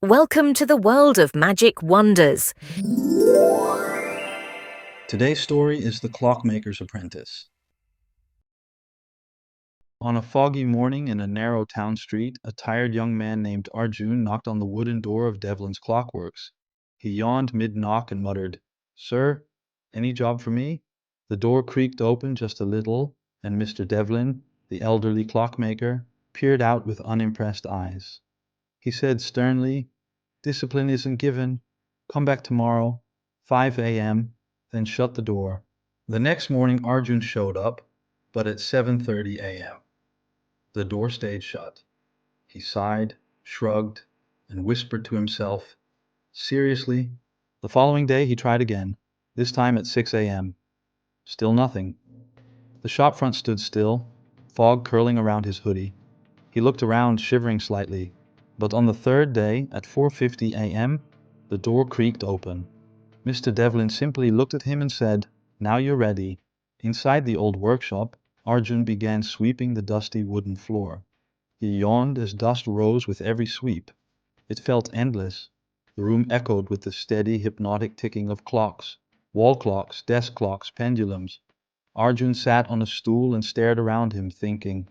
Welcome to the world of magic wonders. Today's story is The Clockmaker's Apprentice. On a foggy morning in a narrow town street, a tired young man named Arjun knocked on the wooden door of Devlin's Clockworks. He yawned mid-knock and muttered, "Sir, any job for me?" The door creaked open just a little, and Mr. Devlin, the elderly clockmaker, peered out with unimpressed eyes. He said sternly, "Discipline isn't given. Come back tomorrow, 5 a.m., then shut the door." The next morning Arjun showed up, but at 7:30 a.m. The door stayed shut. He sighed, shrugged, and whispered to himself, "Seriously?" The following day he tried again, this time at 6 a.m. Still nothing. The shop front stood still, fog curling around his hoodie. He looked around, shivering slightly, but on the third day, at 4:50 a.m., the door creaked open. Mr. Devlin simply looked at him and said, "Now you're ready." Inside the old workshop, Arjun began sweeping the dusty wooden floor. He yawned as dust rose with every sweep. It felt endless. The room echoed with the steady, hypnotic ticking of clocks. Wall clocks, desk clocks, pendulums. Arjun sat on a stool and stared around him, thinking,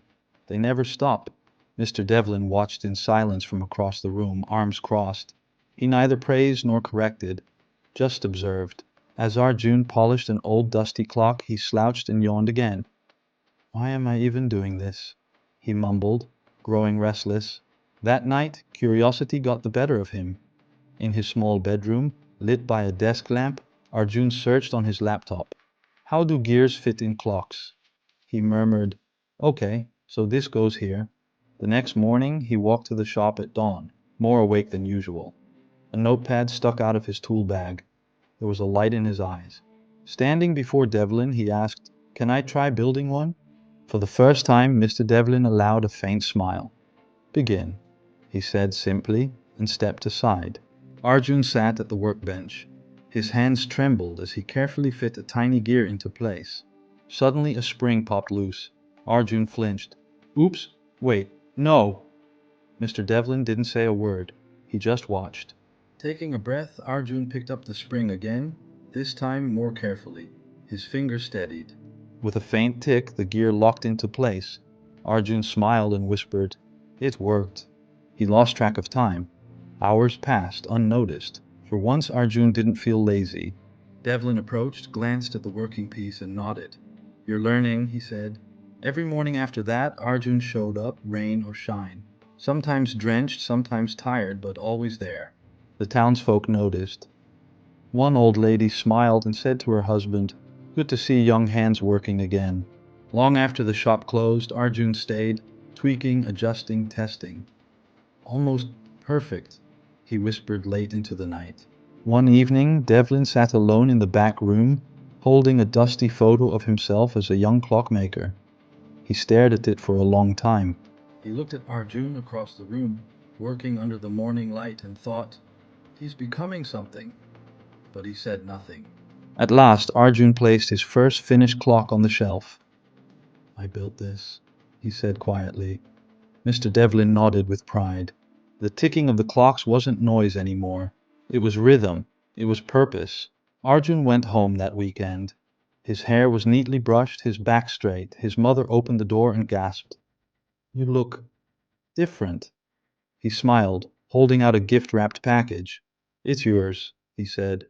"They never stop." Mr. Devlin watched in silence from across the room, arms crossed. He neither praised nor corrected, just observed. As Arjun polished an old dusty clock, he slouched and yawned again. "Why am I even doing this?" he mumbled, growing restless. That night, curiosity got the better of him. In his small bedroom, lit by a desk lamp, Arjun searched on his laptop. "How do gears fit in clocks?" He murmured, "Okay, so this goes here." The next morning, he walked to the shop at dawn, more awake than usual. A notepad stuck out of his tool bag. There was a light in his eyes. Standing before Devlin, he asked, "Can I try building one?" For the first time, Mr. Devlin allowed a faint smile. "Begin," he said simply, and stepped aside. Arjun sat at the workbench. His hands trembled as he carefully fit a tiny gear into place. Suddenly a spring popped loose. Arjun flinched. "Oops, wait, no!" Mr. Devlin didn't say a word. He just watched. Taking a breath, Arjun picked up the spring again, this time more carefully. His fingers steadied. With a faint tick, the gear locked into place. Arjun smiled and whispered, "It worked." He lost track of time. Hours passed, unnoticed. For once, Arjun didn't feel lazy. Devlin approached, glanced at the working piece, and nodded. "You're learning," he said. Every morning after that, Arjun showed up, rain or shine. Sometimes drenched, sometimes tired, but always there. The townsfolk noticed. One old lady smiled and said to her husband, "Good to see young hands working again." Long after the shop closed, Arjun stayed, tweaking, adjusting, testing. "Almost perfect," he whispered late into the night. One evening, Devlin sat alone in the back room, holding a dusty photo of himself as a young clockmaker. He stared at it for a long time. He looked at Arjun across the room, working under the morning light, and thought, "He's becoming something." But he said nothing. At last, Arjun placed his first finished clock on the shelf. "I built this," he said quietly. Mr. Devlin nodded with pride. The ticking of the clocks wasn't noise anymore. It was rhythm. It was purpose. Arjun went home that weekend. His hair was neatly brushed, his back straight. His mother opened the door and gasped, "You look different." He smiled, holding out a gift-wrapped package. "It's yours," he said.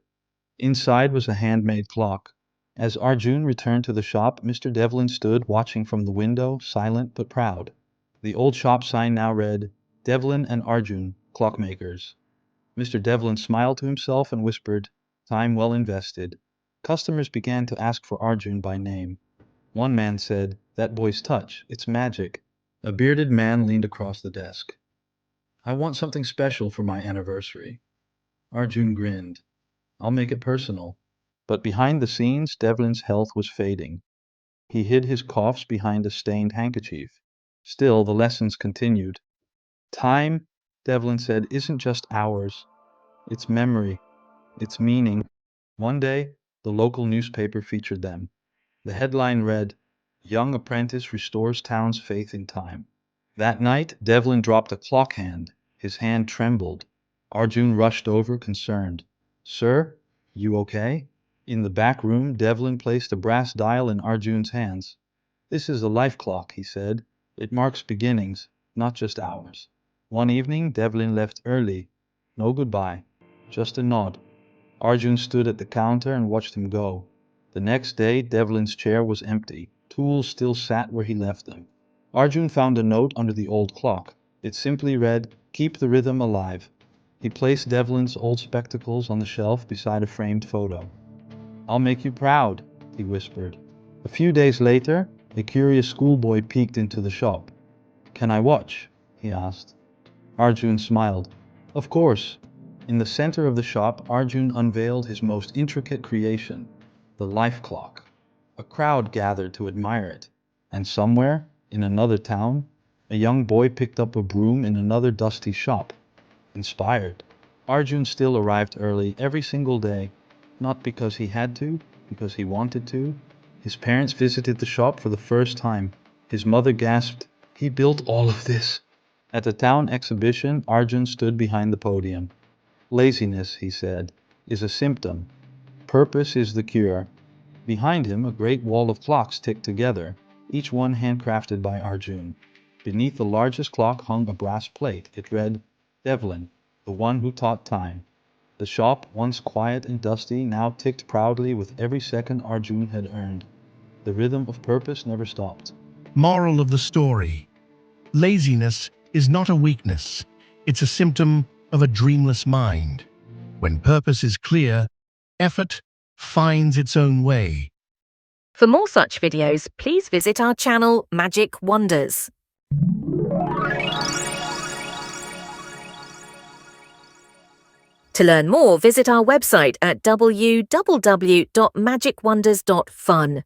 Inside was a handmade clock. As Arjun returned to the shop, Mr. Devlin stood watching from the window, silent but proud. The old shop sign now read, "Devlin and Arjun, Clockmakers." Mr. Devlin smiled to himself and whispered, "Time well invested." Customers began to ask for Arjun by name. One man said, "That boy's touch, it's magic." A bearded man leaned across the desk. "I want something special for my anniversary." Arjun grinned. "I'll make it personal." But behind the scenes, Devlin's health was fading. He hid his coughs behind a stained handkerchief. Still, the lessons continued. "Time," Devlin said, "isn't just hours. It's memory. It's meaning." One day, the local newspaper featured them. The headline read, "Young Apprentice Restores Town's Faith in Time." That night, Devlin dropped a clock hand. His hand trembled. Arjun rushed over, concerned. Sir, you okay? In the back room, Devlin placed a brass dial in Arjun's hands. This is a life clock, he said. It marks beginnings, not just hours. One evening, Devlin left early. No goodbye, just a nod. Arjun stood at the counter and watched him go. The next day, Devlin's chair was empty. Tools still sat where he left them. Arjun found a note under the old clock. It simply read, "Keep the rhythm alive." He placed Devlin's old spectacles on the shelf beside a framed photo. "I'll make you proud," he whispered. A few days later, a curious schoolboy peeked into the shop. "Can I watch?" he asked. Arjun smiled. "Of course." In the center of the shop, Arjun unveiled his most intricate creation, the life clock. A crowd gathered to admire it. And somewhere, in another town, a young boy picked up a broom in another dusty shop. Inspired, Arjun still arrived early every single day, not because he had to, because he wanted to. His parents visited the shop for the first time. His mother gasped, "He built all of this." At the town exhibition, Arjun stood behind the podium. "Laziness," he said, "is a symptom. Purpose is the cure." Behind him, a great wall of clocks ticked together, each one handcrafted by Arjun. Beneath the largest clock hung a brass plate. It read, "Devlin, the one who taught time." The shop, once quiet and dusty, now ticked proudly with every second Arjun had earned. The rhythm of purpose never stopped. Moral of the story: laziness is not a weakness. It's a symptom of a dreamless mind. When purpose is clear, effort finds its own way. For more such videos, please visit our channel Magic Wonders. To learn more, visit our website at www.magicwonders.fun.